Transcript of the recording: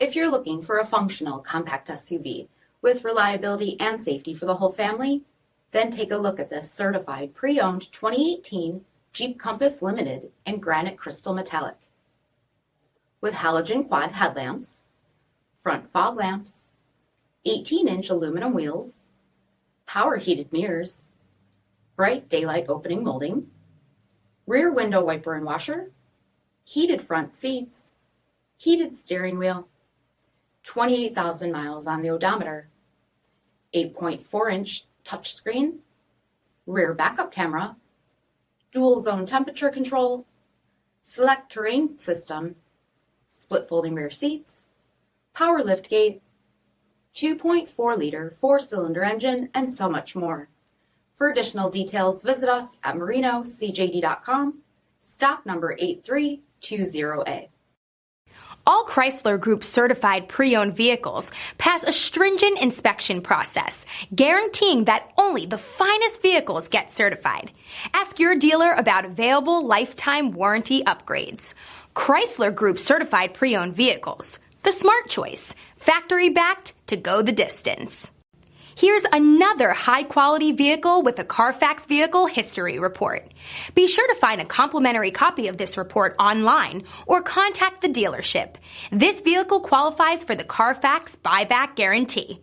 If you're looking for a functional compact SUV with reliability and safety for the whole family, then take a look at this certified pre-owned 2018 Jeep Compass Limited in granite crystal metallic. With halogen quad headlamps, front fog lamps, 18-inch aluminum wheels, power heated mirrors, bright daylight opening molding, rear window wiper and washer, heated front seats, heated steering wheel, 28,000 miles on the odometer, 8.4-inch touchscreen, rear backup camera, dual zone temperature control, SELEC-TERRAIN system, split folding rear seats, power liftgate, 2.4-liter 4-cylinder engine, and so much more. For additional details, visit us at marinocjd.com, stock number 8320A. All Chrysler Group certified pre-owned vehicles pass a stringent inspection process, guaranteeing that only the finest vehicles get certified. Ask your dealer about available lifetime warranty upgrades. Chrysler Group certified pre-owned vehicles, the smart choice, factory backed to go the distance. Here's another high-quality vehicle with a Carfax Vehicle History Report. Be sure to find a complimentary copy of this report online or contact the dealership. This vehicle qualifies for the Carfax Buyback Guarantee.